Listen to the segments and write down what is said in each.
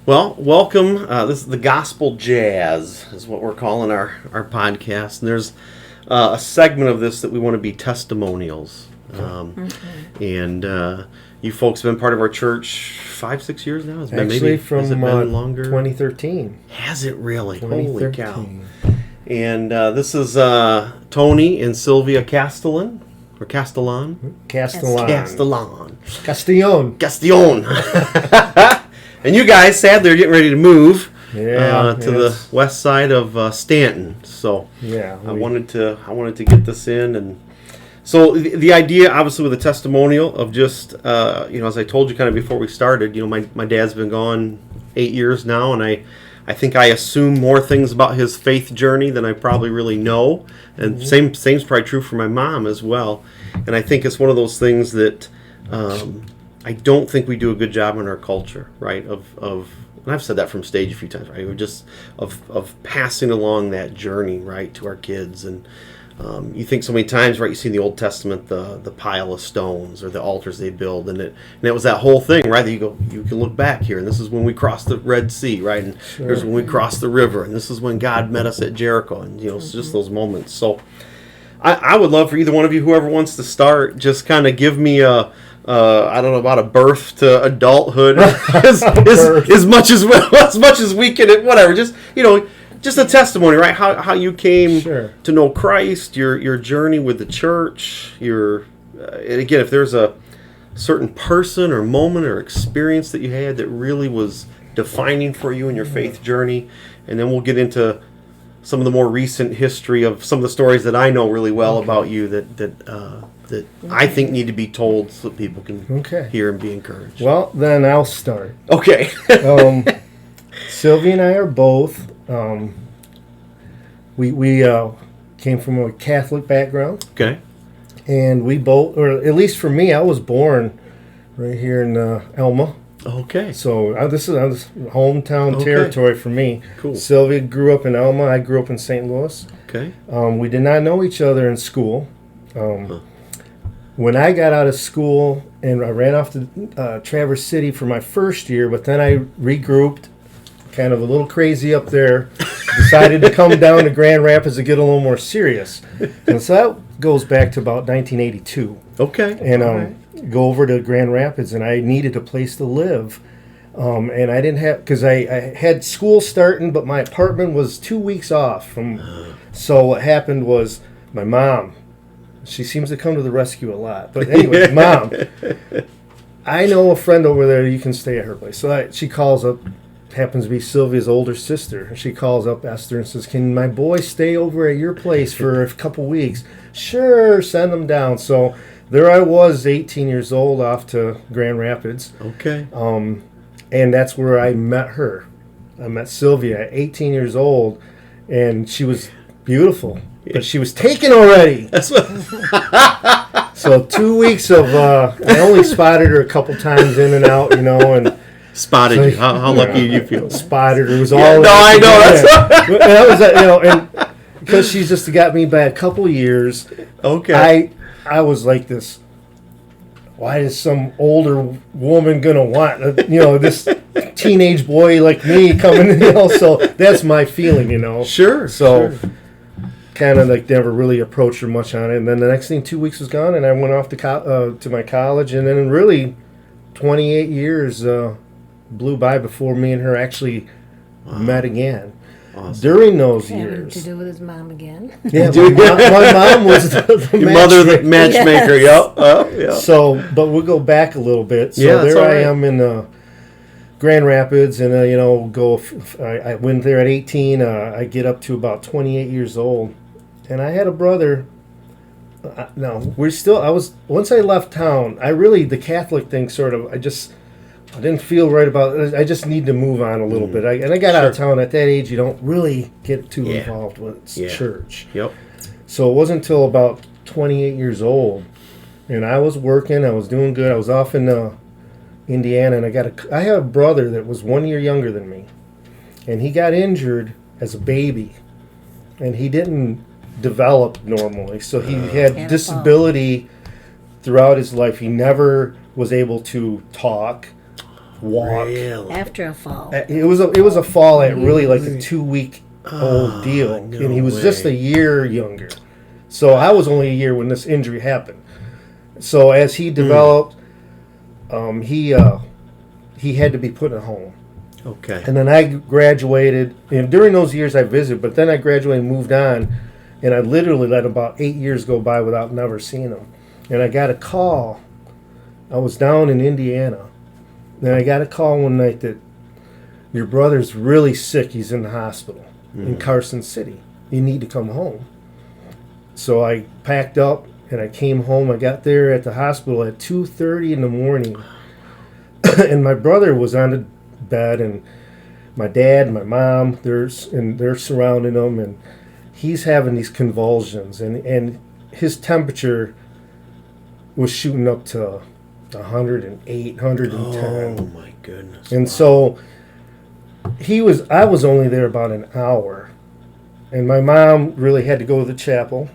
Well, welcome. This is the Gospel Jazz, is what we're calling our podcast. And there's a segment of this that we want to be testimonials. And you folks have been part of our church 5-6 years now? Has it been longer? 2013. Has it really? Holy cow. And this is Tony and Silvia Castellon. Or Castellon? Castellon. And you guys, sadly, are getting ready to move to the west side of Stanton. So I wanted to get this in, and so the idea, obviously, with the testimonial of just as I told you kind of before we started, my dad's been gone 8 years now, and I think I assume more things about his faith journey than I probably really know, and same's probably true for my mom as well. And I think it's one of those things that I don't think we do a good job in our culture, right? And I've said that from stage a few times, right? We're just of passing along that journey, right, to our kids. And you think so many times, right? You see in the Old Testament the pile of stones or the altars they build, and it was that whole thing, right? That you can look back here, and this is when we crossed the Red Sea, right? And here's when we crossed the river, and this is when God met us at Jericho, and it's just those moments. So I would love for either one of you, whoever wants to start, just kind of give me I don't know about a birth to adulthood as much as we can, whatever. Just a testimony, right? How you came to know Christ, your journey with the church, and again, if there's a certain person or moment or experience that you had that really was defining for you in your faith journey, and then we'll get into some of the more recent history of some of the stories that I know really well about you that I think need to be told so that people can hear and be encouraged. Well, then I'll start. Okay. Sylvia and I are both. We came from a Catholic background. Okay. And we both, or at least for me, I was born right here in Elma. Okay. So this is hometown territory for me. Cool. Sylvia grew up in Elma. I grew up in St. Louis. Okay. We did not know each other in school. When I got out of school and I ran off to Traverse City for my first year, but then I regrouped, kind of a little crazy up there, decided to come down to Grand Rapids to get a little more serious. And so that goes back to about 1982. Okay. And go over to Grand Rapids, and I needed a place to live. And I didn't have, because I had school starting, but my apartment was 2 weeks off from. So what happened was my mom, she seems to come to the rescue a lot. But anyway, Mom, I know a friend over there, you can stay at her place. So she calls up, happens to be Sylvia's older sister. She calls up Esther and says, "Can my boy stay over at your place for a couple weeks?" "Sure, send them down." So there I was, 18 years old, off to Grand Rapids. Okay. And that's where I met her. I met Sylvia at 18 years old, and she was beautiful, but she was taken already. That's what. So 2 weeks of, I only spotted her a couple times in and out, and. Spotted you. How lucky do you feel? Spotted her. It was all. No, I know. That was, and because she's just got me by a couple years. Okay. I was like this. Why is some older woman gonna want this teenage boy like me coming? So that's my feeling, Sure. So kind of like never really approached her much on it. And then the next thing, 2 weeks was gone, and I went off to my college, and then really 28 years blew by before me and her actually met again. Awesome. During those years. To do with his mom again. Yeah, my mom was the mother, the matchmaker. Yes. Yep. So, but we'll go back a little bit. So there I am in Grand Rapids, and I went there at 18. I get up to about 28 years old, and I had a brother. Once I left town, the Catholic thing I didn't feel right about it. I just need to move on a little bit. I got out of town at that age. You don't really get too involved with church. Yep. So it wasn't until about 28 years old, and I was working. I was doing good. I was off in Indiana, and I have a brother that was 1 year younger than me, and he got injured as a baby, and he didn't develop normally. So he had disability throughout his life. He never was able to talk. walk. Really? After a fall. It was a fall at really like a 2-week old deal, no and he was way. just a year younger. So I was only a year when this injury happened. So as he developed, he had to be put in a home. Okay. And then I graduated, and during those years I visited, but then I graduated and moved on, and I literally let about 8 years go by without never seeing him. And I got a call. I was down in Indiana, and I got a call one night that your brother's really sick. He's in the hospital in Carson City. You need to come home. So I packed up, and I came home. I got there at the hospital at 2:30 in the morning, and my brother was on the bed, and my dad and my mom, they're surrounding him, and he's having these convulsions, and his temperature was shooting up to 108, 110. Oh my goodness. And so I was only there about an hour, and my mom really had to go to the chapel.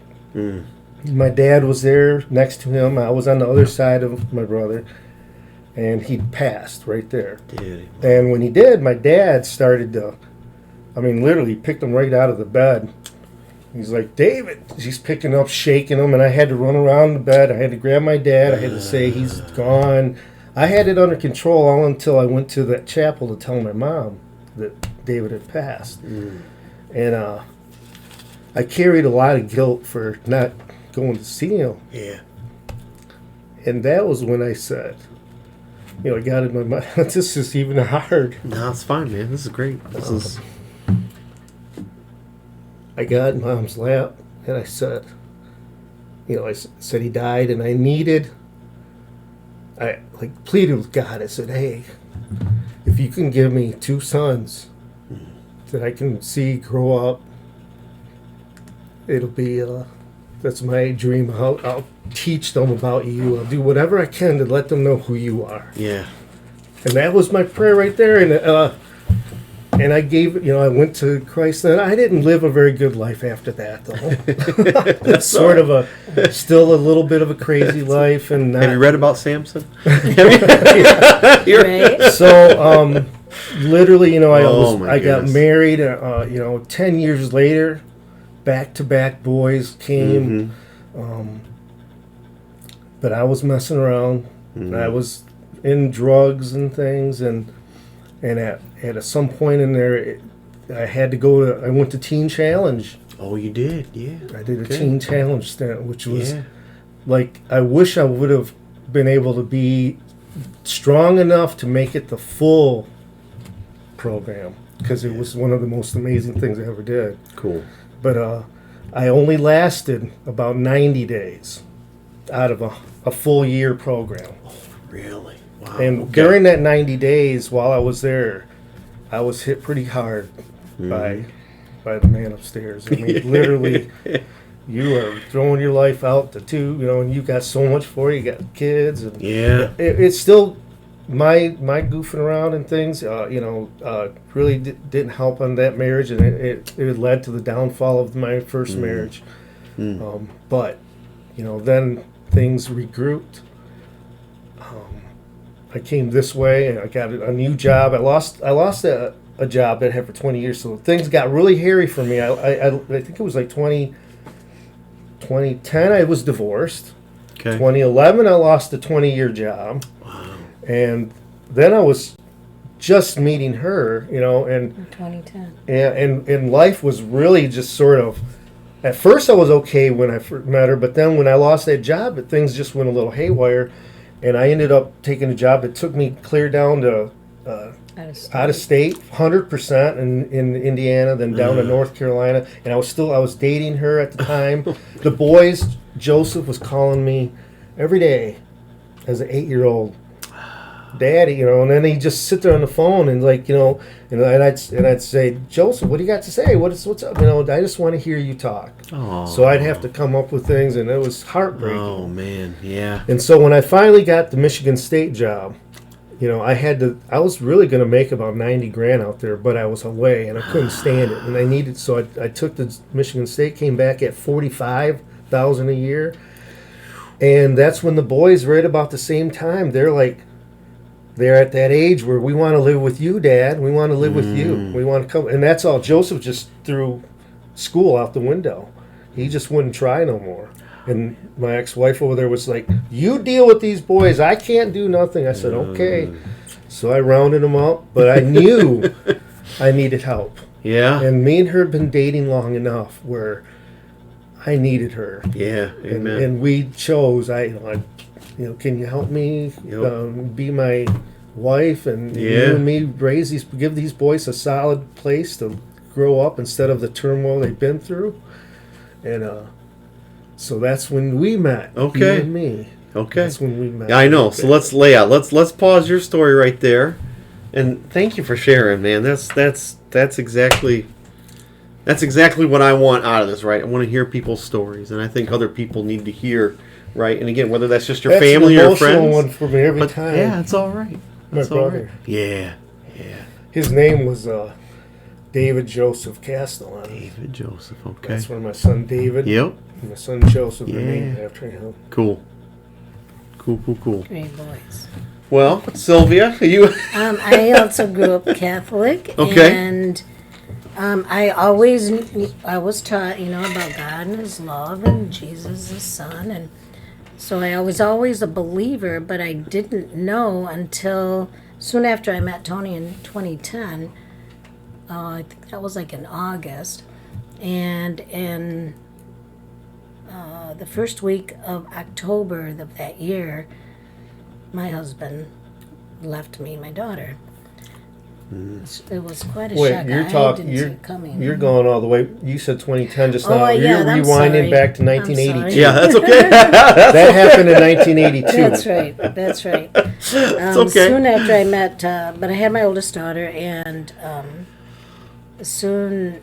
My dad was there next to him. I was on the other side of my brother, and he passed right there. Dude. And when he did, my dad started to, literally picked him right out of the bed. He's like, David. He's picking up, shaking him, and I had to run around the bed. I had to grab my dad. I had to say, he's gone. I had it under control all until I went to that chapel to tell my mom that David had passed. And I carried a lot of guilt for not going to see him. Yeah. And that was when I said, I got in my mind, this is even hard. No, it's fine, man. This is great. I got in Mom's lap, and I said, I said he died, and I pleaded with God. I said, hey, if you can give me 2 sons that I can see grow up, it'll be, that's my dream. I'll teach them about you. I'll do whatever I can to let them know who you are. Yeah. And that was my prayer right there. And I gave, I went to Christ. And I didn't live a very good life after that, though. It's sort of still a little bit of a crazy life. And have you read about Samson? Right? So, literally, I got goodness. married. 10 years later, back-to-back boys came. But I was messing around. I was in drugs and things, and at some point in there, I had to go I went to Teen Challenge. Oh, you did? Yeah. I did a Teen Challenge stint, which was like, I wish I would have been able to be strong enough to make it the full program, because it was one of the most amazing things I ever did. Cool. But I only lasted about 90 days out of a full year program. Oh, really? Wow. And during that 90 days while I was there, I was hit pretty hard by the man upstairs. I mean, literally, you are throwing your life out the tube, and you got so much for you. You got kids. And it's still my goofing around and things, really didn't help on that marriage, and it led to the downfall of my first marriage. But, then things regrouped. I came this way, and I got a new job. I lost a job that I had for 20 years, so things got really hairy for me. I think it was like 2010, I was divorced. Okay. 2011, I lost a 20-year job. Wow. And then I was just meeting her, and In 2010. and life was really just sort of, at first I was okay when I first met her, but then when I lost that job, things just went a little haywire, and I ended up taking a job that took me clear down to out of state, 100% in Indiana, then down to North Carolina, and I was dating her at the time. The boys, Joseph was calling me every day as an 8-year-old. Daddy, and then he'd just sit there on the phone and and I'd say, Joseph, what do you got to say? What's up? I just want to hear you talk. Aww. So I'd have to come up with things, and it was heartbreaking. Oh man, yeah. And so when I finally got the Michigan State job, I was really going to make about 90 grand out there, but I was away and I couldn't stand it, and so I took the Michigan State, came back at $45,000 a year, and that's when the boys, right about the same time, they're like, they're at that age where we want to live with you, Dad. We want to live with you. We want to come. And that's all. Joseph just threw school out the window. He just wouldn't try no more. And my ex-wife over there was like, you deal with these boys. I can't do nothing. I said, okay. So I rounded them up, but I knew I needed help. Yeah. And me and her had been dating long enough where I needed her. Yeah. Amen. And we chose, can you help me be my wife and you and me give these boys a solid place to grow up instead of the turmoil they've been through. And so that's when we met. Okay. You and me. Okay. That's when we met. Yeah, I know. So let's lay out. Let's pause your story right there. And thank you for sharing, man. That's exactly what I want out of this, right? I want to hear people's stories, and I think other people need to hear, right? And again, whether that's just your family or friends. That's an emotional one for me every time. Yeah, it's all right. That's my brother. Right. Yeah. His name was David Joseph Castellon. David Joseph, okay. That's where my son David and my son Joseph are named after him. Cool. Great boys. Well, Silvia, you... I also grew up Catholic. Okay. And I was taught, about God and His love and Jesus, His Son. And so I was always a believer, but I didn't know until soon after I met Tony in 2010. I think that was like in August. And in the first week of October of that year, my husband left me my daughter. It was quite a shock. You're going all the way. You said 2010 just now. Yeah, you're rewinding back to 1982. Yeah, that's okay. That happened in 1982. That's right. It's okay. Soon after I met, but I had my oldest daughter, and soon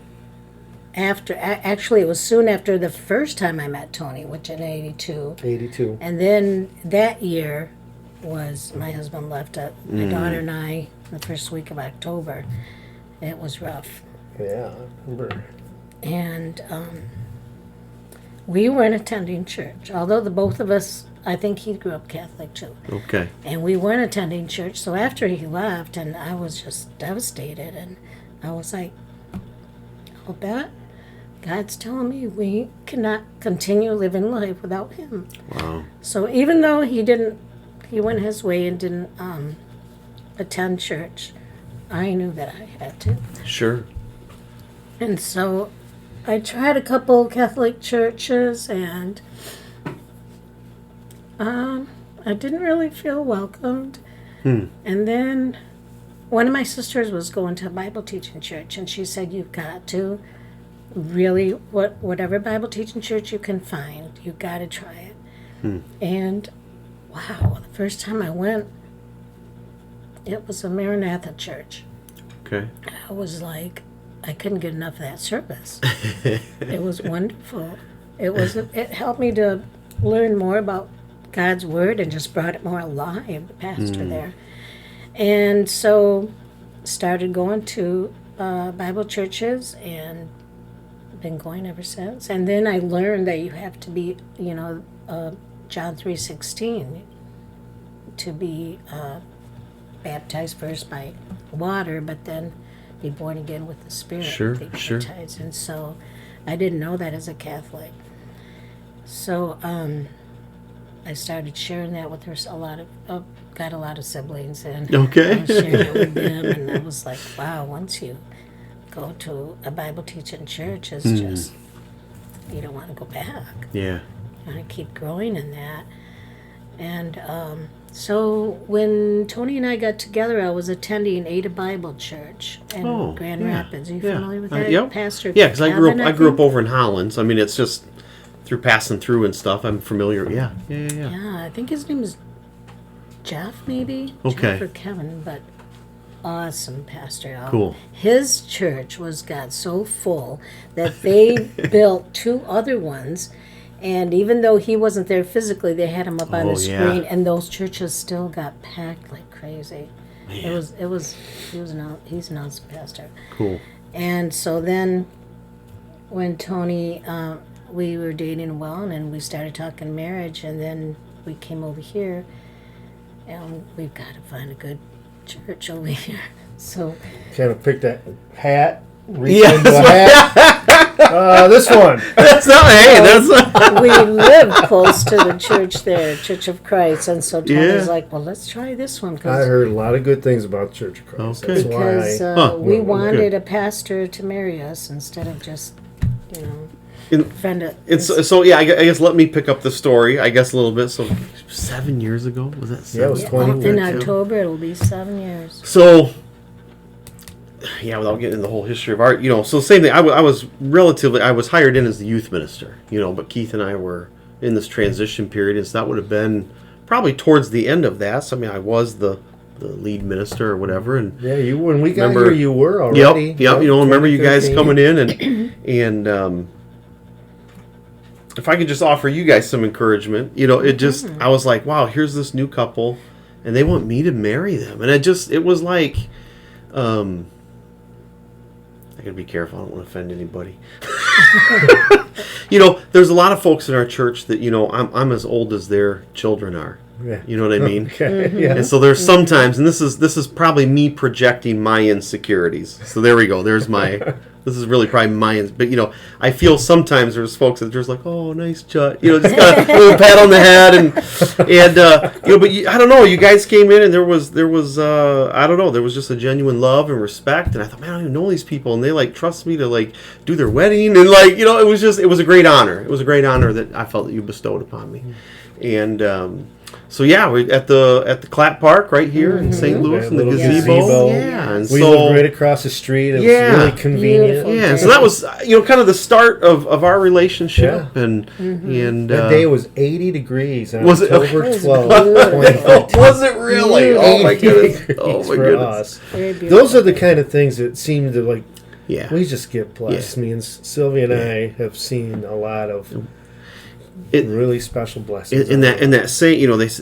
after, actually it was soon after the first time I met Tony, which in 82. And then that year was my husband left my daughter and I the first week of October. It was rough. Yeah, I remember. And we weren't attending church, although the both of us, I think he grew up Catholic too. Okay. And we weren't attending church, so after he left, and I was just devastated, and I was like, I'll bet God's telling me we cannot continue living life without him. Wow. So even though he went his way and didn't attend church, I knew that I had to. Sure. And so I tried a couple Catholic churches, and I didn't really feel welcomed. And then one of my sisters was going to a Bible teaching church, and she said, you've got to really, whatever Bible teaching church you can find, you've got to try it. And wow, the first time I went, it was a Maranatha church. Okay. I was like, I couldn't get enough of that service. It was wonderful. It helped me to learn more about God's word and just brought it more alive, the pastor there. And so started going to Bible churches and been going ever since. And then I learned that you have to be, John 3:16, to be baptized first by water, but then be born again with the Spirit. Sure. And so I didn't know that as a Catholic. So I started sharing that with her. Got a lot of siblings, and okay. I was sharing it with them, and I was like, wow, once you go to a Bible teaching church, it's just, you don't want to go back. Yeah. And I keep growing in that. And so when Tony and I got together, I was attending Ada Bible Church in Grand Rapids. Are you familiar with that? Yep. Pastor because I Kevin, grew up over in Holland. So I mean, it's just through passing through and stuff. I'm familiar. Yeah. Yeah, I think his name is Jeff, maybe. Okay. Jeff or Kevin, but awesome pastor. Cool. His church got so full that they built 2 other ones. And even though he wasn't there physically, they had him up on the screen, and those churches still got packed like crazy. Man. He's an awesome pastor. Cool. And so then, when Tony, we were dating well, and we started talking marriage, and then we came over here. and we've got to find a good church over here. So kind of pick that hat, reach into a hat. This one. That's not. Hey, that's not. We live close to the church there, Church of Christ, and so Tony's like, "Well, let's try this one." I heard a lot of good things about Church of Christ. Okay. That's because why we wanted a pastor to marry us instead of just, friend of. And so yeah, I guess let me pick up the story. I guess a little bit. So 7 years ago was that? 7? Yeah, it was 20 in years. October. It'll be 7 years. So. Yeah, without getting into the whole history of art, so same thing. I was hired in as the youth minister, but Keith and I were in this transition period, and so that would have been probably towards the end of that. So, I was the lead minister or whatever, and yeah, when we got here, you were already. Yep. Remember you guys coming in and if I could just offer you guys some encouragement, it just I was like, wow, here's this new couple, and they want me to marry them, and it was like. I gotta be careful. I don't want to offend anybody. There's a lot of folks in our church that I'm as old as their children are. Yeah. You know what I mean? Okay. Yeah. And so there's sometimes, and this is probably me projecting my insecurities. So there we go. There's my. This is really probably my. But I feel sometimes there's folks that are just like, oh, nice Chut. Just kind of a little pat on the head and But I don't know. You guys came in and there was I don't know. There was just a genuine love and respect, and I thought, man, I don't even know these people, and they trust me to do their wedding, and it was a great honor. It was a great honor that I felt that you bestowed upon me, and. So yeah, we at the Clap Park right here in St. Louis in the gazebo. Yeah, and we lived right across the street. It was really convenient. Beautiful. Yeah, so that was kind of the start of our relationship, and that day was 80 degrees on Was it? October 12th. Was it really? Oh my goodness! Oh my goodness! Those are the kind of things that seem to Yeah, we just get blessed. Me and Sylvia and I have seen a lot of. Really special blessings. In that saying, he's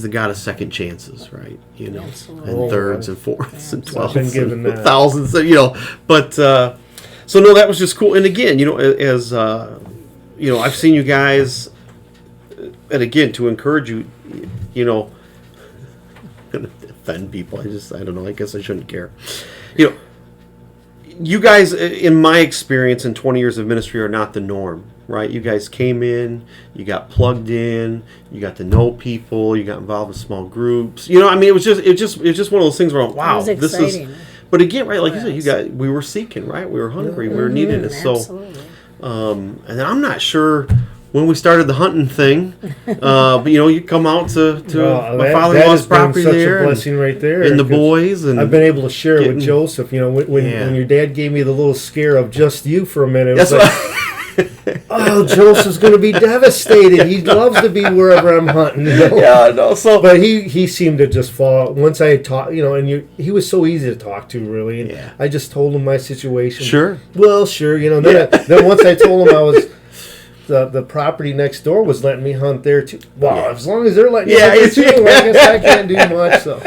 the God of second chances, right? Absolutely. And thirds and fourths and 12s been given and that. thousands. But so no, that was just cool. And again, as I've seen you guys, and again to encourage you, I'm gonna offend people. I don't know. I guess I shouldn't care. You guys, in my experience in 20 years of ministry, are not the norm, right? You guys came in, you got plugged in, you got to know people, you got involved in small groups. It was just one of those things where, wow, this is. But again, right, like you said, we were seeking, right? We were hungry, we were needing it. So, and I'm not sure when we started the hunting thing, but you come out to my father-in-law's property such there, a blessing right there, and the boys, and I've been able to share with Joseph. When your dad gave me the little scare of just you for a minute, it was oh, Joseph's going to be devastated. He loves to be wherever I'm hunting. Yeah, no. So, but he seemed to just fall once I talked. And he was so easy to talk to, really. And I just told him my situation. Sure. Well, sure. Then once I told him I was. The property next door was letting me hunt there too. Wow, as long as they're letting me hunt there too, I guess I can't do much. So,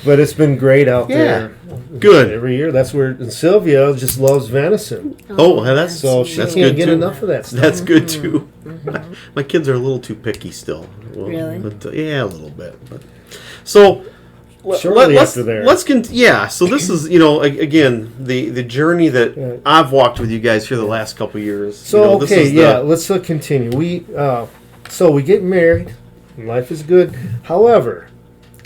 but it's been great out there. Good. Every year. That's where and Sylvia just loves venison. That's so she that's can't good get too. Enough of that stuff. That's good too. My kids are a little too picky still. Really? But, yeah, a little bit. But so. Shortly after there. So this is, again, the journey that I've walked with you guys here the last couple of years. So, let's continue. So we get married, and life is good. However,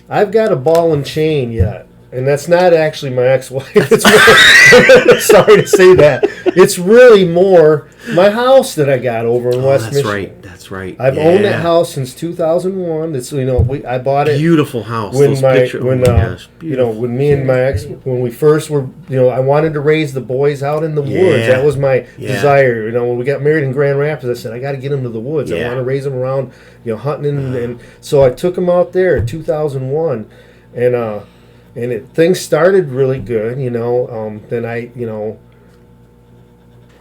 I've got a ball and chain yet, and that's not actually my ex-wife. It's more, sorry to say that. It's really more my house that I got over in West Michigan. That's right. I've owned that house since 2001. It's I bought it. Beautiful house. When when me and my ex, when we first were, I wanted to raise the boys out in the woods. That was my desire. When we got married in Grand Rapids, I said I got to get them to the woods. I want to raise them around, hunting, and so I took them out there in 2001, and things started really good. Then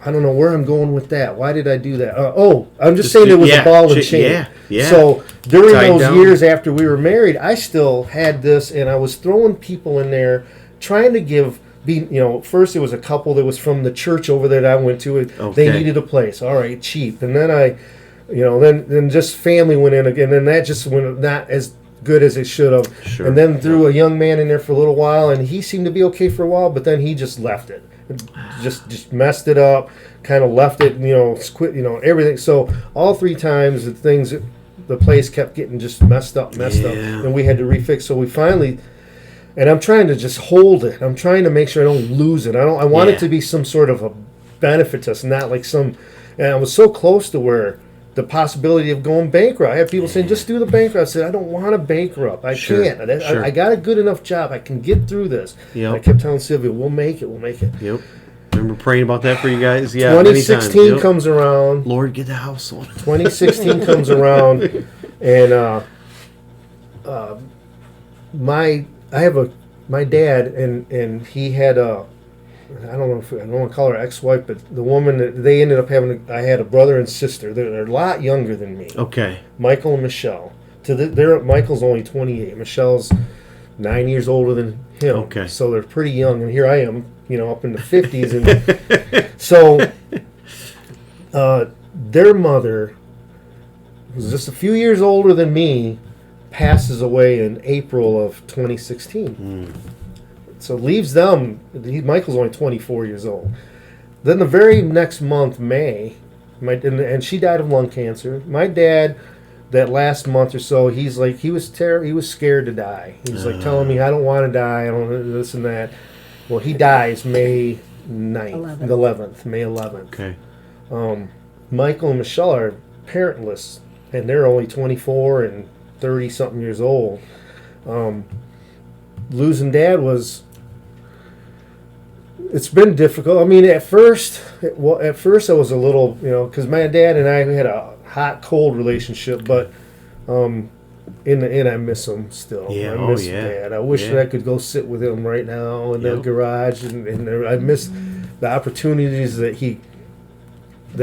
I don't know where I'm going with that. Why did I do that? I'm just saying it was a ball and chain. Yeah. So during those years after we were married, I still had this, and I was throwing people in there, trying to first it was a couple that was from the church over there that I went to. They needed a place. All right, cheap. And then then just family went in again, and that just went not as good as it should have. Sure. And then threw a young man in there for a little while, and he seemed to be okay for a while, but then he just left it. Just messed it up, kind of left it, quit, everything. So all 3 times the place kept getting just messed up, and we had to refix. So we finally, and I'm trying to just hold it. I'm trying to make sure I don't lose it. I want it to be some sort of a benefit to us, not like and I was so close to where the possibility of going bankrupt. I had people saying, just do the bankrupt. I said, I don't want to bankrupt. I can't. I got a good enough job. I can get through this. Yep. I kept telling Sylvia, we'll make it. Yep. Remember praying about that for you guys? Yeah. 2016 comes around. Lord, get the house sold. 2016 comes around, and my dad, and he had I don't want to call her ex-wife, but the woman that they ended up having. I had a brother and sister. They're a lot younger than me. Okay. Michael and Michelle. Michael's only 28. Michelle's 9 years older than him. Okay. So they're pretty young, and here I am, up in the 50s, and so their mother was just a few years older than me. Passes away in April of 2016. So leaves them. Michael's only 24 years old. Then the very next month, May, and she died of lung cancer. My dad, that last month or so, he was scared to die. He was like telling me, I don't want to die. I don't this and that. Well, he dies May 9th, 11th, May 11th. Okay. Michael and Michelle are parentless, and they're only 24 and 30-something years old. Losing Dad it's been difficult. I mean, at first I was a little, because my dad and I had a hot-cold relationship, but in the end, I miss him still. Yeah, I miss Dad. I wish that I could go sit with him right now in the garage, and I miss the opportunities that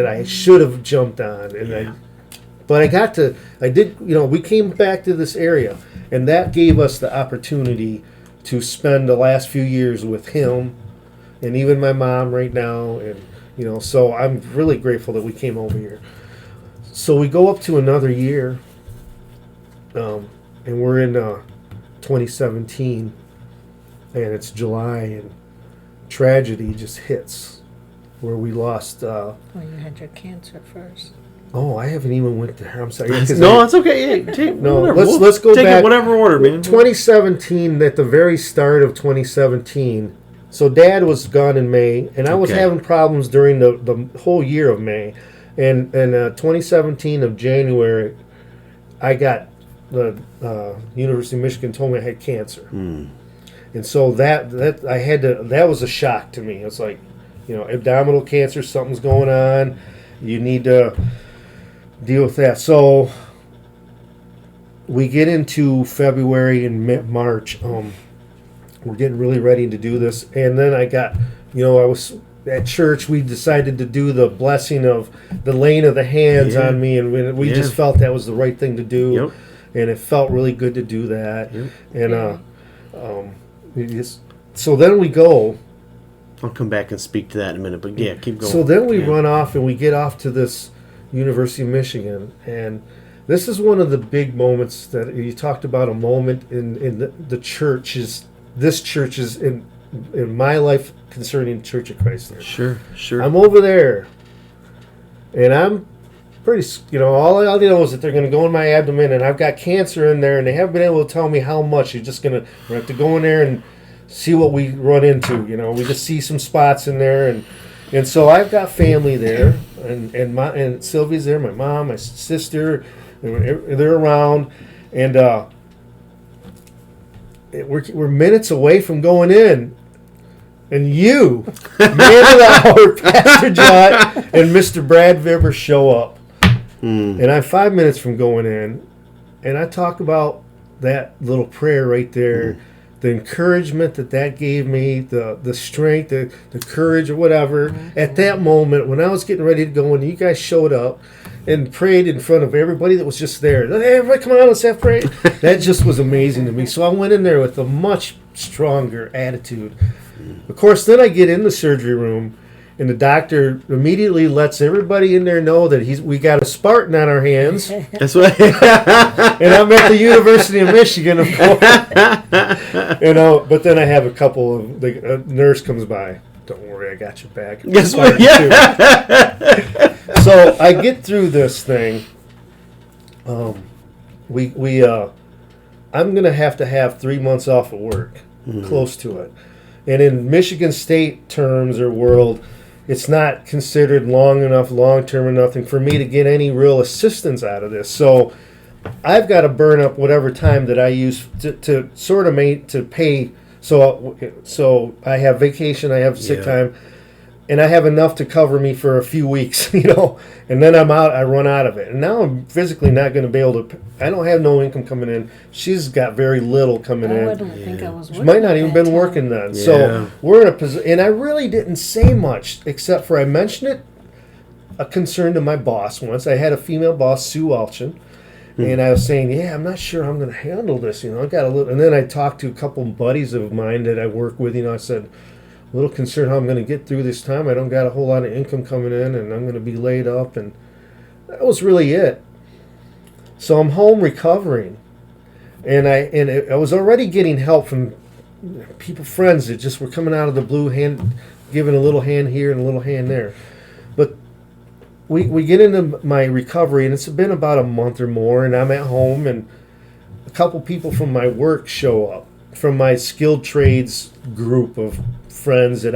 I should have jumped on, we came back to this area, and that gave us the opportunity to spend the last few years with him, and even my mom right now, and so I'm really grateful that we came over here. So we go up to another year, and we're in 2017, and it's July, and tragedy just hits, where we lost. Well, you had your cancer first. Oh, I haven't even went there. I'm sorry. No, it's okay. Let's go take back. It whatever order, man. 2017, at the very start of 2017. So Dad was gone in May, and I was having problems during the whole year of May. And 2017 of January, I got the University of Michigan told me I had cancer. And so that was a shock to me. It's like, abdominal cancer, something's going on. You need to deal with that. So we get into February and March. We're getting really ready to do this. And then I got, I was at church. We decided to do the blessing of the laying of the hands on me. And we just felt that was the right thing to do. Yep. And it felt really good to do that. Yep. And so then we go. I'll come back and speak to that in a minute, but keep going. So then we run off, and we get off to this University of Michigan, and this is one of the big moments that you talked about, a moment in the churches. This church is in my life concerning Church of Christ there. Sure. I'm over there, and I'm pretty, all I know is that they're going to go in my abdomen, and I've got cancer in there, and they haven't been able to tell me how much. We're have to go in there and see what we run into. We just see some spots in there, and so I've got family there, and Sylvia's there, my mom, my sister, they're around, and we're minutes away from going in, and you, man of the hour, Pastor John, and Mr. Brad Vibber show up, and I'm 5 minutes from going in, and I talk about that little prayer right there. The encouragement that gave me, the strength, the courage, or whatever. At that moment, when I was getting ready to go in, you guys showed up and prayed in front of everybody that was just there. Hey, everybody, come on, let's have prayer. That just was amazing to me. So I went in there with a much stronger attitude. Of course, then I get in the surgery room, And the doctor immediately lets everybody in there know that we got a Spartan on our hands. That's what. And I'm at the University of Michigan, of course. But then I have a couple of a nurse comes by. Don't worry, I got your back. Guess what? Yeah. So I get through this thing. I'm gonna have to have 3 months off of work, close to it. And in Michigan State terms or world, it's not considered long-term enough for me to get any real assistance out of this. So I've got to burn up whatever time that I use to sort of to pay. So I have vacation, I have sick time, and I have enough to cover me for a few weeks, and then I'm out. I run out of it, and now I'm physically not going to be able to. I don't have no income coming in. She's got very little coming in. I don't think I was working. She might not even been working then. Yeah. So we're in a position, and I really didn't say much except for I mentioned it, a concern to my boss once. I had a female boss, Sue Alchin. And I was saying, I'm not sure I'm going to handle this. I got a little, and then I talked to a couple of buddies of mine that I work with. I said, a little concerned how I'm going to get through this time. I don't got a whole lot of income coming in, and I'm going to be laid up, and that was really it. So I'm home recovering, and I was already getting help from friends that just were coming out of the blue, giving a little hand here and a little hand there, but. We get into my recovery, and it's been about a month or more, and I'm at home, and a couple people from my work show up, from my skilled trades group of friends that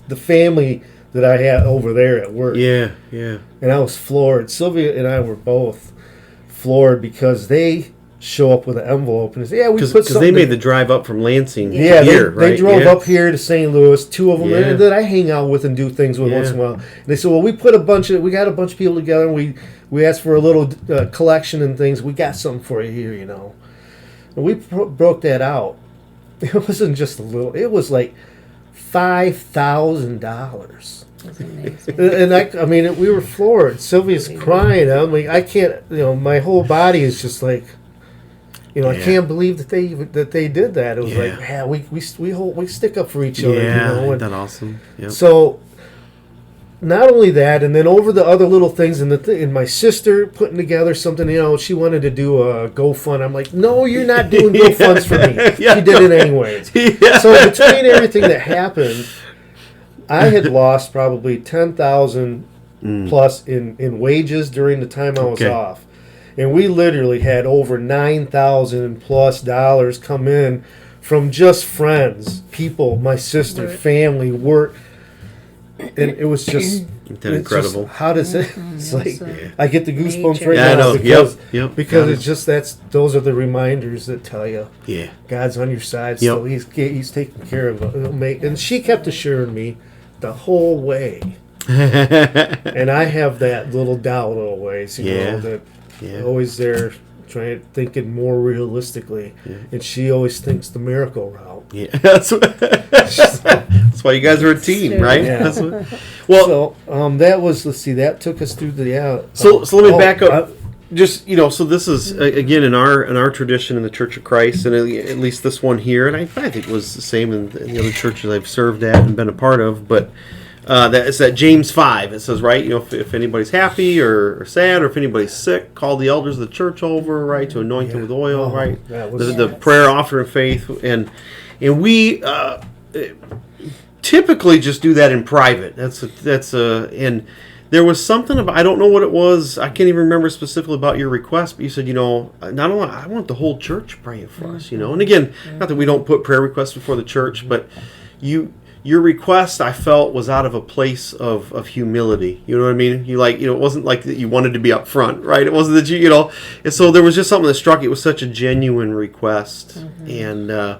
the family that I had over there at work. Yeah. And I was floored. Sylvia and I were both floored because they show up with an envelope and say, we put something. Because they made the drive up from Lansing. Yeah, here, they drove up here to St. Louis. Two of them that I hang out with and do things with once in a while. And they said, we got a bunch of people together, and we asked for a little collection and things. We got something for you here, And we broke that out. It wasn't just a little. It was like $5,000. That's amazing. And we were floored. Sylvia's crying. I'm like, I can't. My whole body is just like. I can't believe that they did that. It was like, we stick up for each other. Isn't that awesome? Yep. So, not only that, and then over the other little things, and my sister putting together something. She wanted to do a GoFund. I'm like, no, you're not doing GoFunds for me. She did it anyways. Yeah. So between everything that happened, I had lost probably $10,000 plus in wages during the time I was off. And we literally had over $9,000 plus come in from just friends, people, my sister, family, work. And it was just incredible. Just, how does it? It's like I get the goosebumps right now because it's just those are the reminders that tell you, God's on your side. So He's taking care of it. And she kept assuring me the whole way, and I have that little doubt always, that. Always there, thinking more realistically, and she always thinks the miracle route. Yeah, that's why you guys are a team, right? Yeah. So that was. Let's see, that took us through the. So let me back up. So this is again in our tradition in the Church of Christ, and at least this one here, and I think it was the same in the other churches I've served at and been a part of, but. It's that James 5. It says, right, if anybody's happy or sad, or if anybody's sick, call the elders of the church over, right, to anoint them with oil, right? The prayer, offer of faith, and we typically just do that in private. And there was something about, I don't know what it was. I can't even remember specifically about your request, but you said, not only I want the whole church praying for us, And again, not that we don't put prayer requests before the church, but your request, I felt, was out of a place of humility. You know what I mean? It wasn't like that you wanted to be up front, right? It wasn't that and so there was just something that struck. It was such a genuine request. And so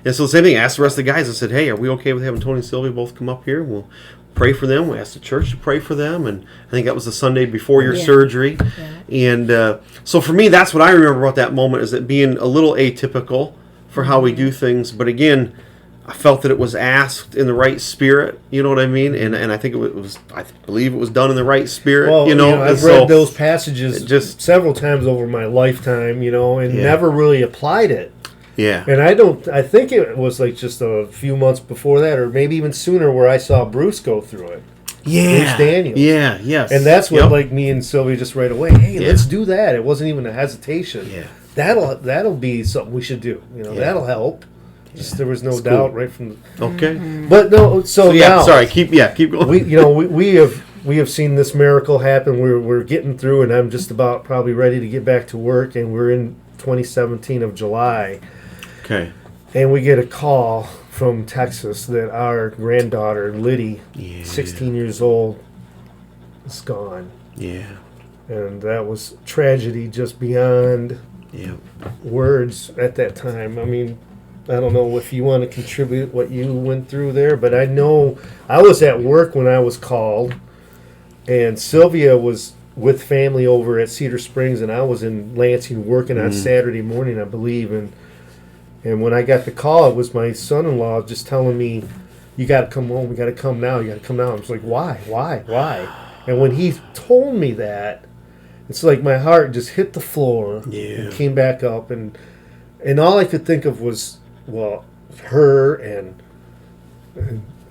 the same thing, I asked the rest of the guys, I said, hey, are we okay with having Tony and Sylvia both come up here? We'll pray for them. We asked the church to pray for them. And I think that was the Sunday before your surgery. Yeah. And so for me, that's what I remember about that moment, is it being a little atypical for how we do things. But again, I felt that it was asked in the right spirit, you know what I mean, and I think it was. I believe it was done in the right spirit, Well, I've read those passages just several times over my lifetime, and never really applied it. Yeah. And I think it was like just a few months before that, or maybe even sooner, where I saw Bruce go through it. Yeah. Bruce Daniels. Yeah, yes. And that's what, like, me and Sylvia just right away, hey, let's do that. It wasn't even a hesitation. Yeah. That'll be something we should do. That'll help. Just there was no doubt right from the... Okay. But no, so yeah, now... sorry, keep going. We have seen this miracle happen. We're getting through, and I'm just about probably ready to get back to work, and we're in 2017 of July. Okay. And we get a call from Texas that our granddaughter, Liddy, 16 years old, is gone. Yeah. And that was tragedy just beyond words at that time. I mean, I don't know if you want to contribute what you went through there, but I know I was at work when I was called, and Sylvia was with family over at Cedar Springs, and I was in Lansing working on Saturday morning, I believe. And when I got the call, it was my son-in-law just telling me, you got to come home, you got to come now, you got to come now. I was like, why? And when he told me that, it's like my heart just hit the floor and came back up. And all I could think of was, well, her and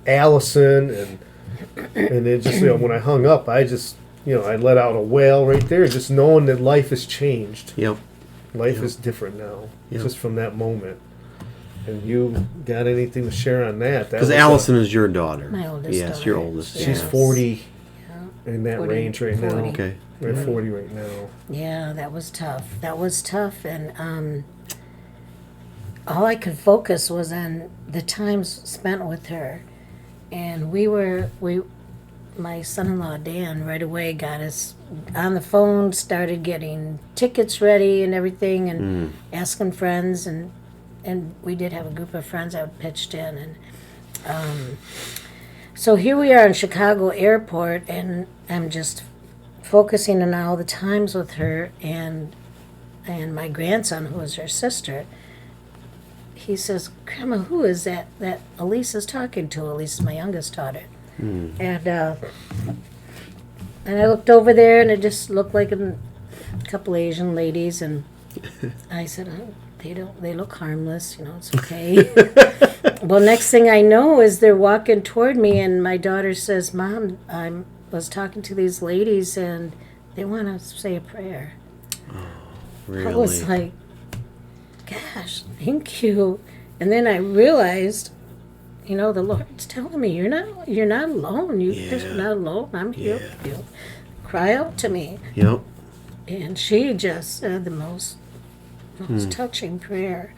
Allison. And it just, when I hung up, I just, I let out a wail right there, just knowing that life has changed. Yep. Life is different now, just from that moment. And you got anything to share on that? Because Allison is your daughter. My oldest daughter. Yes, your oldest. She's 40 in that 40, range right 40. now. Okay. We're at 40 right now. Yeah, that was tough. And all I could focus was on the times spent with her. And my son-in-law, Dan, right away got us on the phone, started getting tickets ready and everything, and asking friends, and we did have a group of friends that pitched in, and so here we are in Chicago Airport, and I'm just focusing on all the times with her, and my grandson, who is her sister, he says, Grandma, who is that Elise is talking to? Elise is my youngest daughter. And I looked over there, and it just looked like a couple Asian ladies, and I said, oh, they look harmless, it's okay. Well, next thing I know is they're walking toward me, and my daughter says, Mom, I was talking to these ladies, and they want to say a prayer. Oh, really? I was like, gosh, thank you. And then I realized, the Lord's telling me, you're not alone. You're not alone. I'm here with you. Cry out to me. Yep. And she just said the most touching prayer.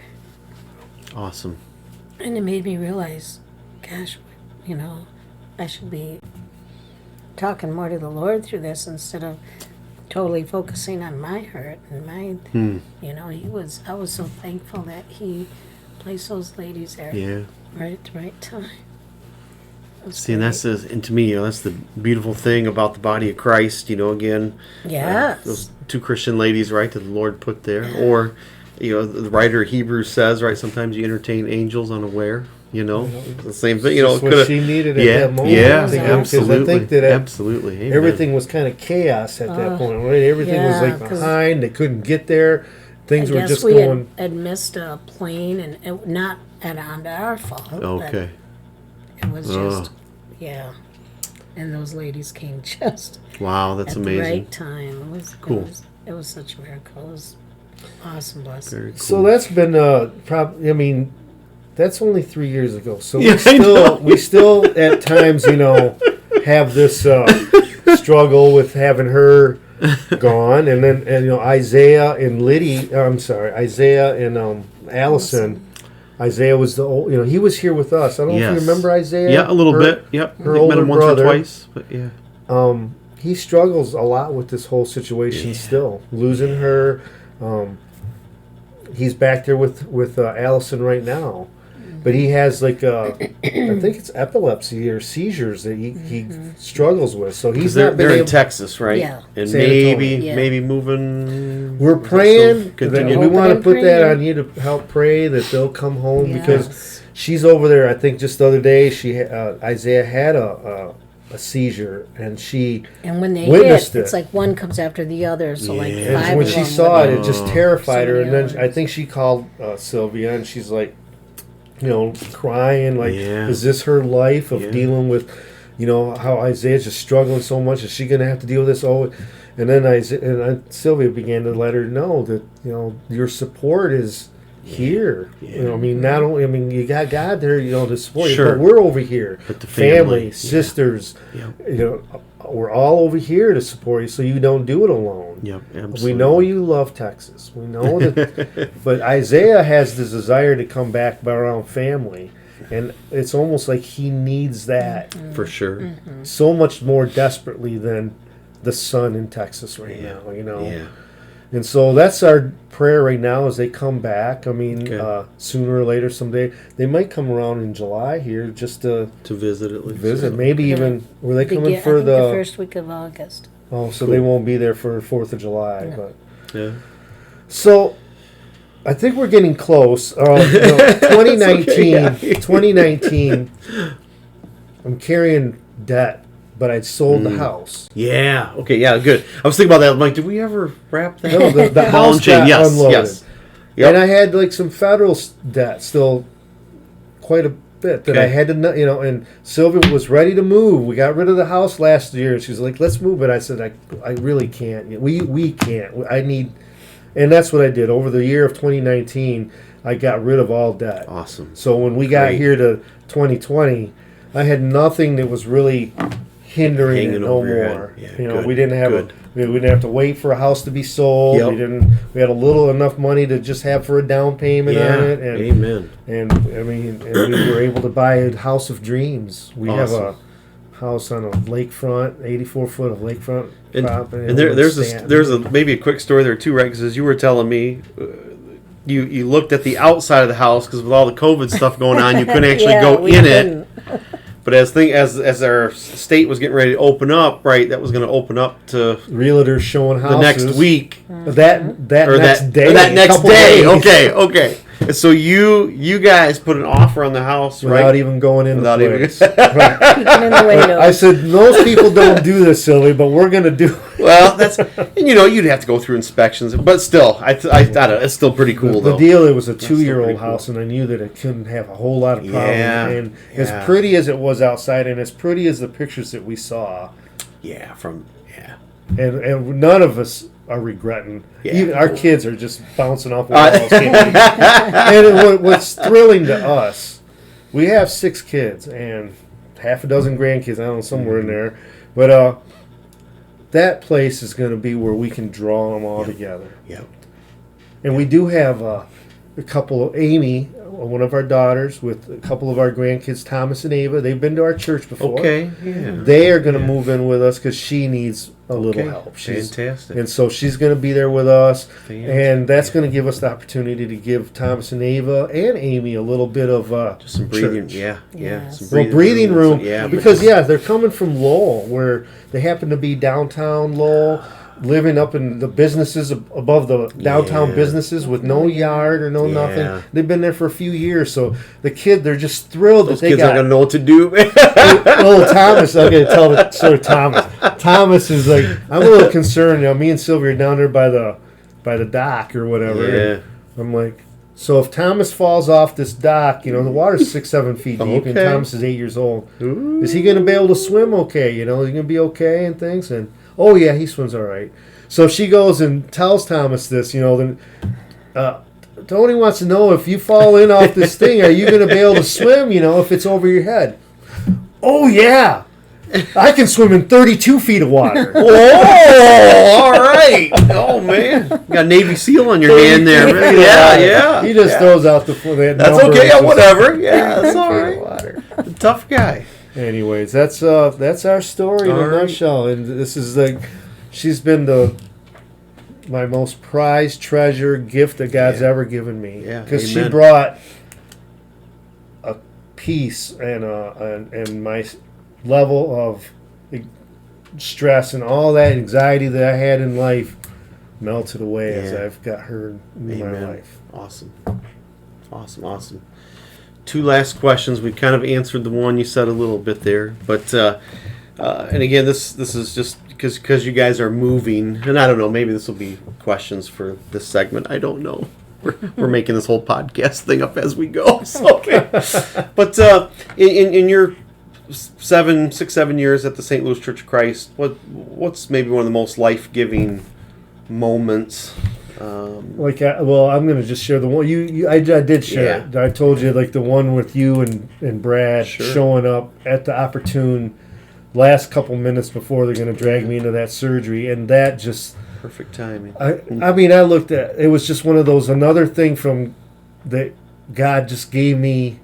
Awesome. And it made me realize, gosh, I should be talking more to the Lord through this instead of totally focusing on my hurt and my, I was so thankful that he placed those ladies there. Yeah. Right at the right time. See, and and to me, that's the beautiful thing about the body of Christ. Again, those two Christian ladies, right, that the Lord put there, or the writer of Hebrews says, right, sometimes you entertain angels unaware. The same thing. It's what she needed at that moment. Yeah, absolutely. I think that absolutely. Amen. Everything was kind of chaos at that point, right? Everything was like behind. They couldn't get there. Things were just going. Had missed a plane, and it, not on our fault. Okay. It was just, and those ladies came just. Wow, that's at amazing. The right time. It was cool. It was such a miracle. It was awesome blessing. Very cool. So that's been that's only 3 years ago. So we still at times have this struggle with having her gone, and then Isaiah and Isaiah and Allison. Isaiah was the old, he was here with us. I don't know if you remember Isaiah. Yeah, a little bit. Yep. Her older met him once brother, or twice, but yeah. He struggles a lot with this whole situation still. Losing her. He's back there with Allison right now. But he has I think it's epilepsy or seizures that he struggles with. So he's not been they're in able, Texas, right? Yeah. And San maybe moving. We're praying. We want to put praying. that on you to help pray that they'll come home because she's over there. I think just the other day Isaiah had a a seizure, and she And when they witnessed hit, it's like one comes after the other. So like Yeah. five And when of she them saw would- it, it just terrified So her. many And then others. I think she called Sylvia, and she's like, crying, like, Yeah. is this her life of Yeah. dealing with, how Isaiah's just struggling so much? Is she going to have to deal with this? Oh, and then Sylvia began to let her know that, your support is here. Yeah. Not only, you got God there, to support you, Sure. but we're over here. But the family, yeah. Sisters, Yep. we're all over here to support you, so you don't do it alone. Yep, absolutely. We know you love Texas. We know that, but Isaiah has this desire to come back around family, and it's almost like he needs that For sure. so much more desperately than the sun in Texas right now. Yeah. And so that's our prayer right now as they come back. Okay. Sooner or later, someday they might come around in July here just to visit at least. visit. Maybe even were they coming I for think the first week of August. Oh, so Cool. they won't be there for 4th of July, No. but. Yeah. So, I think we're getting close. 2019, That's okay. 2019, I'm carrying debt, but I sold the house. Yeah. Okay. Yeah. Good. I was thinking about that. I'm like, did we ever wrap that? No, the Ball house and chain. got Yes. unloaded. Yes. Yep. And I had like some federal debt still, quite a bit that I Okay. had to, and Sylvia was ready to move. We got rid of the house last year, and she was like, let's move it. I said, I really can't. We can't. I need, and that's what I did. Over the year of 2019, I got rid of all debt. Awesome. So when we got Great. here to 2020, I had nothing that was really hindering Hanging it no over your more. head. Yeah, good, we didn't have good. we didn't have to wait for a house to be sold. Yep. We had a little enough money to just have for a down payment Yeah. on it, and Amen. and we were able to buy a house of dreams. We have Awesome. a house on a lakefront, 84 foot of lakefront property. And there's a maybe a quick story there too, right? Because as you were telling me, you looked at the outside of the house because with all the COVID stuff going on, you couldn't actually Yeah, go we in couldn't. it. But as our state was getting ready to open up, right, that was going to open up to realtors showing the houses next week. That Or next day. Or that next couple day. days, Okay. And so you guys put an offer on the house, without right? even going in Without the even- place. Right. Peeking in the window. I said, most people don't do this, Silly, but we're going to do it. Well, that's and you'd have to go through inspections, but still, I don't know, it's still pretty cool The though. deal, it was a still 2-year-old pretty cool. house, and I knew that it couldn't have a whole lot of problems. Yeah, And yeah. as pretty as it was outside, and as pretty as the pictures that we saw, Yeah, and none of us are regretting. Yeah. Even our kids are just bouncing off walls. And what's thrilling to us, we have 6 kids and half a dozen grandkids. I don't know, somewhere in there, but that place is going to be where we can draw them all together. Yep. And we do have a couple of Amy, one of our daughters, with a couple of our grandkids, Thomas and Ava. They've been to our church before. Okay. Yeah. They are going to move in with us because she needs a little help. Fantastic. And so she's going to be there with us. Fantastic. And that's going to give us the opportunity to give Thomas and Ava and Amy a little bit of Just some breathing. church. Yeah. Yes. Some Breathing room. Yeah. Because, they're coming from Lowell, where they happen to be downtown Lowell, living up in the businesses above the downtown Yeah. businesses with no yard or no Yeah. nothing. They've been there for a few years. So they're just thrilled Those that they kids got aren't gonna know what to do. little Thomas. I'm going to tell the story of Thomas. Thomas is like, I'm a little concerned. Me and Sylvia are down there by the dock or whatever. Yeah. and I'm like, so if Thomas falls off this dock, the water's 6-7 feet deep, and Okay. Thomas is 8 years old. Ooh. Is he going to be able to swim okay? Is he going to be okay and things? And, oh, yeah, he swims all right. So she goes and tells Thomas this, then Tony wants to know, if you fall in off this thing, are you going to be able to swim, if it's over your head? Oh, yeah. I can swim in 32 feet of water. Whoa! All right. Oh man, you got a Navy SEAL on your hand there. Man. Yeah. He just throws out the that That's number. okay. It's just- Whatever. Yeah, that's all Feet of right. water. Tough guy. Anyways, that's our story in All a right. nutshell. And this is she's been my most prized treasure gift that God's Yeah. ever given me. Yeah, Because she amen. brought a peace and my level of stress and all that anxiety that I had in life melted away as Yeah. I've got her in my Amen. life. Awesome. 2 last questions. We kind of answered the one you said a little bit there, but and again, this is just because you guys are moving, and I don't know, maybe this will be questions for this segment. I don't know. We're making this whole podcast thing up as we go. So, okay. But in your 7 years at the St. Louis Church of Christ, what's maybe one of the most life-giving moments? I'm going to just share the one I did share. Yeah. It. I told you the one with you and Brad showing up at the opportune last couple minutes before they're going to drag me into that surgery, and that just perfect timing. I mean, I looked at it was just one of those, another thing from that God just gave me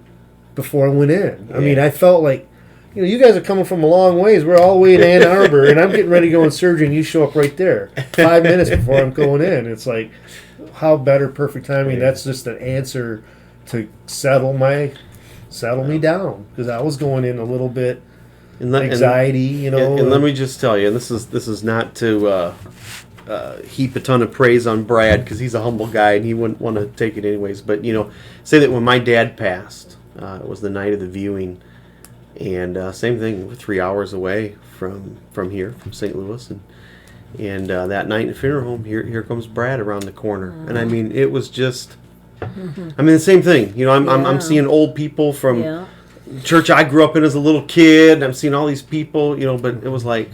before I went in. Yeah. I mean, I felt like, you guys are coming from a long ways. We're all the way in Ann Arbor, and I'm getting ready to go in surgery, and you show up right there 5 minutes before I'm going in. It's like, how better perfect timing? Yeah. That's just an answer to settle me down, because I was going in a little bit anxiety, And let me just tell you, and this is not to heap a ton of praise on Brad, because he's a humble guy and he wouldn't want to take it anyways. But say that when my dad passed, it was the night of the viewing, and same thing, we're 3 hours away from here, from St. Louis, and that night in the funeral home, here comes Brad around the corner, and I mean, it was just, the same thing. I'm seeing old people from church I grew up in as a little kid. I'm seeing all these people, but it was like,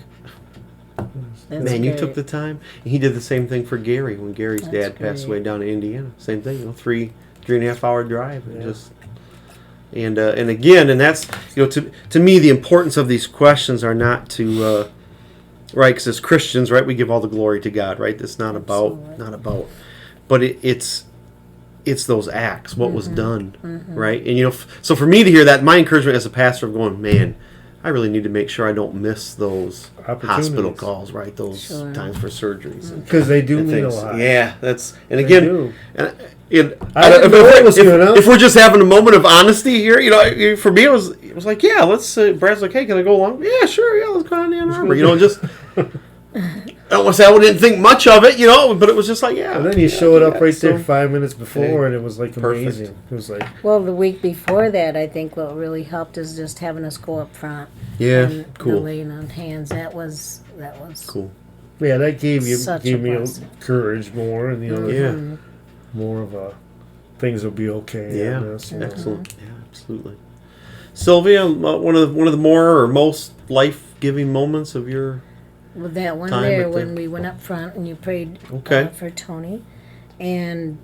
man, great. You took the time. And he did the same thing for Gary when Gary's dad passed away down in Indiana. Same thing, 3.5 hour drive, and and that's to me, the importance of these questions are not to right, because as Christians, right, we give all the glory to God, right? It's not about but it's those acts, what was done, right? And so for me to hear that, my encouragement as a pastor of going, man, I really need to make sure I don't miss those hospital calls, right? Those times for surgeries, because they do mean a lot. Yeah, if we're just having a moment of honesty here, for me it was like, yeah, let's. Brad's like, hey, can I go along? Yeah, sure, yeah, let's go on to Ann Arbor. Just. I don't want to say I didn't think much of it, but it was just like, yeah. And then you showed up right there 5 minutes before, and it was like amazing. Perfect. It was like, well, the week before that, I think what really helped is just having us go up front. Yeah, and cool. The laying on hands. That was cool. Yeah, that gave me courage more, and more of a things will be okay. Yeah, excellent. Yeah, absolutely. Sylvia, one of the more or most life-giving moments of your. Well, that one there when we went up front and you prayed for Tony, and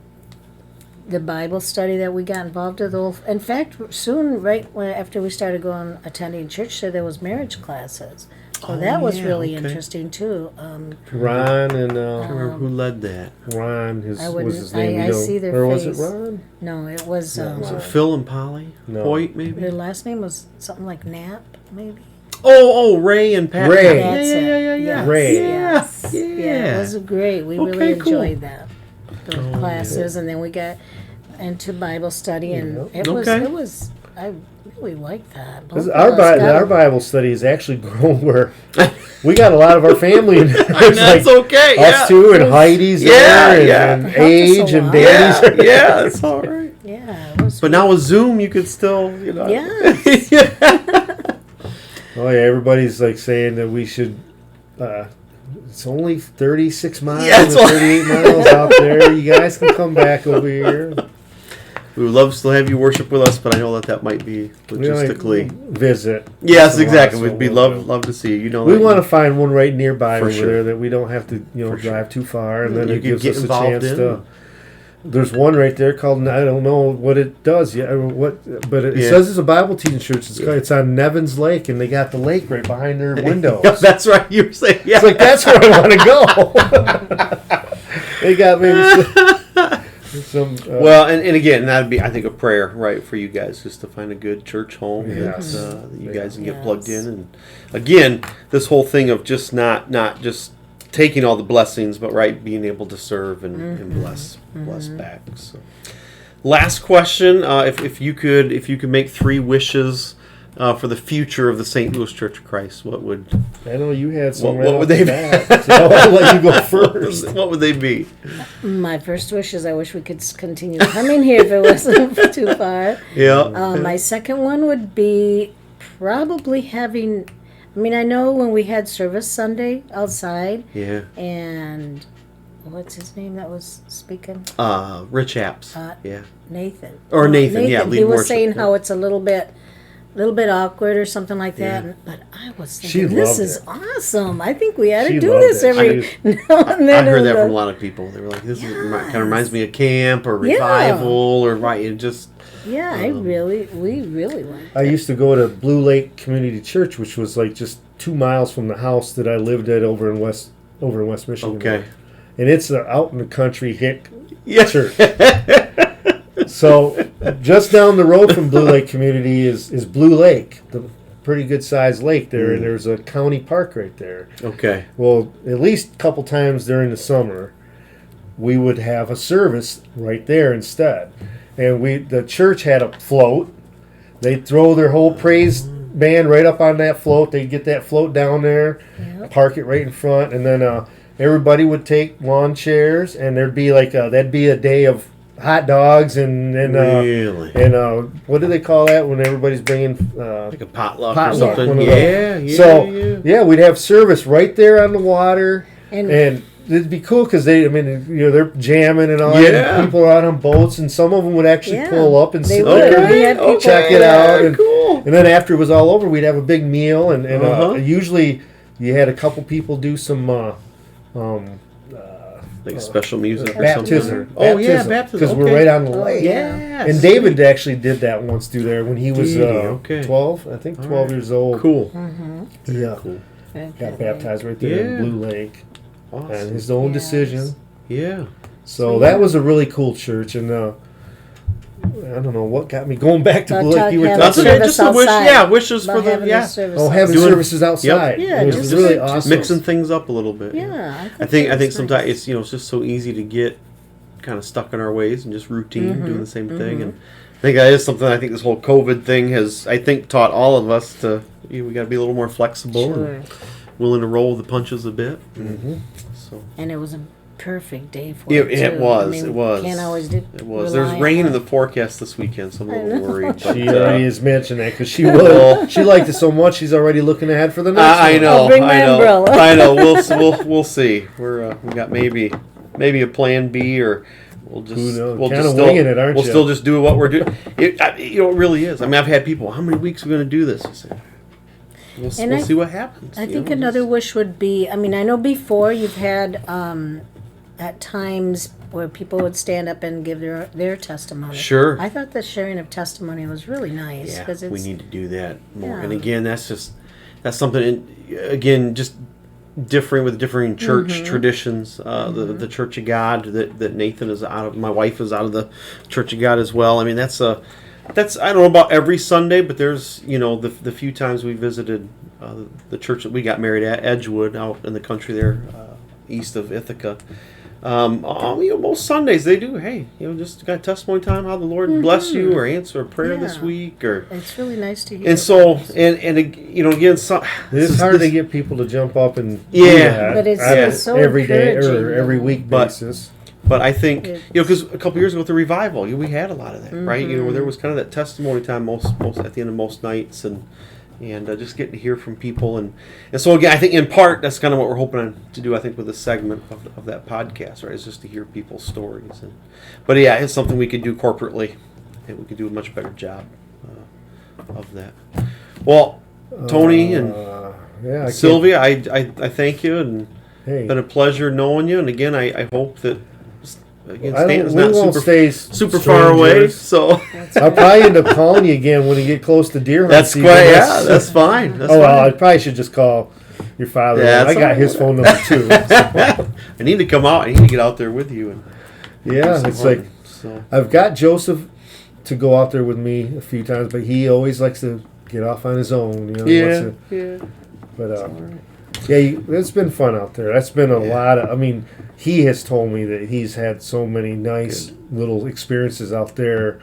the Bible study that we got involved with. In fact, soon, after we started attending church, there was marriage classes. So that was really interesting too. Ron and I don't remember who led that. Ron, was his name? I see their face. Or was it Ron? No, it was. Was it Phil and Polly? No. Hoyt, maybe. Their last name was something like Knapp, maybe. Oh, Ray and Pat. Ray. That's Yeah. Ray. Yes. Yeah, it was great. We really enjoyed that. Those classes, and then we got into Bible study, and it was. I really liked that. Our Bible study has actually grown where we got a lot of our family in there. That's okay. Us too, and Heidi's there, and Age and Danny's. Yeah, it's all right. Yeah, it was. But now with Zoom, you could still, Yes. Oh yeah, everybody's like saying that we should. It's only 36 miles, 38 miles out there. You guys can come back over here. We would love to still have you worship with us, but I know that might be logistically visit. Yes, exactly. We'd be love to see you. We want to find one right nearby over there that we don't have to drive too far, and then it gives us a chance to. There's one right there called, I don't know what it does yet, but it says it's a Bible teaching church. It's on Nevins Lake, and they got the lake right behind their windows. Yeah, that's right. You were saying, it's like, that's where I want to go. They got maybe some. Well, and again, that'd be, I think, a prayer, right, for you guys, just to find a good church home that you guys can get plugged in. And again, this whole thing of just not just taking all the blessings, but being able to serve and bless back. So, last question: if you could make 3 wishes for the future of the St. Louis Church of Christ, what would? I know you had some. What would they be? So I'll let you go first. What would they be? My first wish is I wish we could continue coming here if it wasn't too far. Yeah. My second one would be probably having. I mean, I know when we had service Sunday outside. Yeah. And what's his name that was speaking? Rich Apps. Yeah. Nathan. Or Nathan, yeah. He was saying how it's a little bit awkward or something like that. Yeah. But I was thinking, this is awesome. I think we ought to She do loved this it. every now and then. I heard that from a lot of people. They were like, this kind of reminds me of camp or revival or it just. Yeah, we really like I used to go to Blue Lake Community Church, which was like just 2 miles from the house that I lived at over in West Michigan. Okay. And it's out in the country hick Yeah. church. So just down the road from Blue Lake Community is Blue Lake, the pretty good sized lake there, and there's a county park right there. Okay. Well, at least a couple times during the summer, we would have a service right there instead. And the church had a float. They'd throw their whole praise band right up on that float. They'd get that float down there, park it right in front, and then everybody would take lawn chairs, and there'd be that'd be a day of hot dogs and really? And what do they call that when everybody's bringing Like a potluck or something? one of Yeah. So we'd have service right there on the water, and it'd be cool because they're jamming and all that. And people are out on boats, and some of them would actually pull up and sit there and check it out. And, cool. And then after it was all over, we'd have a big meal, and usually you had a couple people do some like special music or baptism. something. Oh yeah, baptism. Because we're right on the lake. Yeah. And David actually did that once through there when he was 12. I think 12 years old. Cool. Yeah. Cool. Got baptized right there in Blue Lake. Awesome. And his own decision. Yeah. So that was a really cool church, and I don't know what got me going back to Blue Lake. You were talking about just a wish. Wishes for the having services outside. Yeah, it was just really awesome. Mixing things up a little bit. Yeah, I think sometimes it's it's just so easy to get kind of stuck in our ways and just routine, doing the same thing. And I think that is something. I think this whole COVID thing has taught all of us to we got to be a little more flexible and willing to roll with the punches a bit. So. And it was a perfect day for it. It was. It was. Can't always do. It was. There's rain in the forecast this weekend, so I'm a little worried. But, she already has mentioned that because she liked it so much. She's already looking ahead for the next one. I know. I'll bring my umbrella. I know. We'll see. We got maybe a plan B, or we'll just winging it, aren't we'll you? still just do what we're doing. It really is. I mean, I've had people. How many weeks are we going to do this? I said, We'll see what happens. I think another wish would be, I know before you've had at times where people would stand up and give their testimony. Sure. I thought the sharing of testimony was really nice. Yeah, we need to do that more. Yeah. And again, that's something, again, just differing with differing church traditions. The Church of God that Nathan is out of, my wife is out of the Church of God as well. I mean, that's I don't know about every Sunday, but there's the few times we visited the church that we got married at, Edgewood, out in the country there, east of Ithaca. Most Sundays they do. Hey, just got testimony time, how the Lord bless you, or answer a prayer this week, or it's really nice to hear. And so, and again, it's hard to get people to jump up and but it's so every day or every week basis. But I think because a couple years ago with the revival, we had a lot of that, right? Where there was kind of that testimony time most at the end of most nights, and just getting to hear from people, and so again, I think in part that's kind of what we're hoping to do. I think with this segment of that podcast, right, is just to hear people's stories. But it's something we could do corporately, and we could do a much better job of that. Well, Tony and Silvia, I thank you, and it's been a pleasure knowing you. And again, I hope that. Again, Stanton's not super far away, so I'll probably end up calling you again when you get close to deer hunting. That's quite, that's fine. Well, I probably should just call your father. Yeah, I got his phone number too. I need to come out. I need to get out there with you. And it's hunting, I've got Joseph to go out there with me a few times, but he always likes to get off on his own. But it's been fun out there. That's been a lot of. He has told me that he's had so many nice little experiences out there.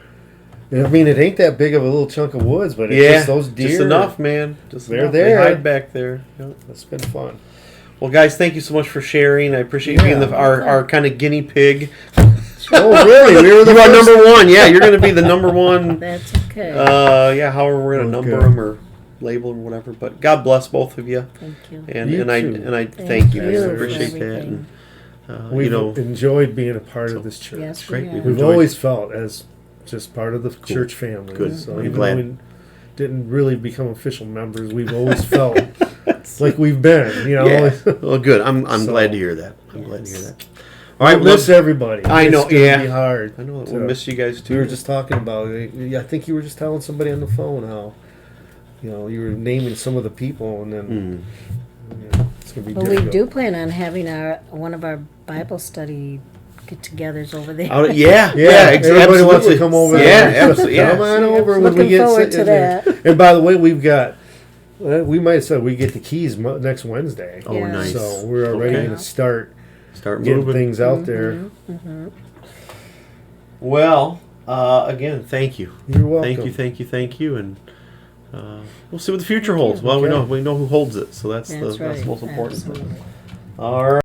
It ain't that big of a little chunk of woods, but it's just those deer. Just enough, man. They're there. They hide back there. Yep. It's been fun. Well, guys, thank you so much for sharing. I appreciate you being our kind of guinea pig. Oh, really? You are number one. Yeah, you're going to be the number one. That's okay. However we're going to number them, or label or whatever. But God bless both of you. Thank you. And I Thank thank you. you I for appreciate that. everything. And, We've enjoyed being a part of this church. Yes, great. we We've have. We've always felt as just part of the church family. Good. So I'm even glad. though we didn't really become official members, we've always felt like we've been. Yeah. Well, good. I'm So- glad to hear that. I'm glad to hear Yes. that. All right, We'll miss everybody. I know, It's gonna yeah. be hard. I know to- we'll miss you guys too. We were just talking about it. I think you were just telling somebody on the phone how, you were naming some of the people, and then it's gonna be But we difficult. do plan on having one of our Bible study get-togethers over there. Yeah, Everybody wants to absolutely. come over. Yeah, there. absolutely. Come Yeah. on over when Looking we get forward sitting to there. that. And by the way, we've got. We might have said we get the keys next Wednesday. Oh, Yeah. nice. So we're already Okay. going to start Start getting moving. things out there. Well, again, thank you. You're welcome. Thank you, and we'll see what the future holds. Well, Okay. we know who holds it, so that's That's the right. most important. Absolutely. All right.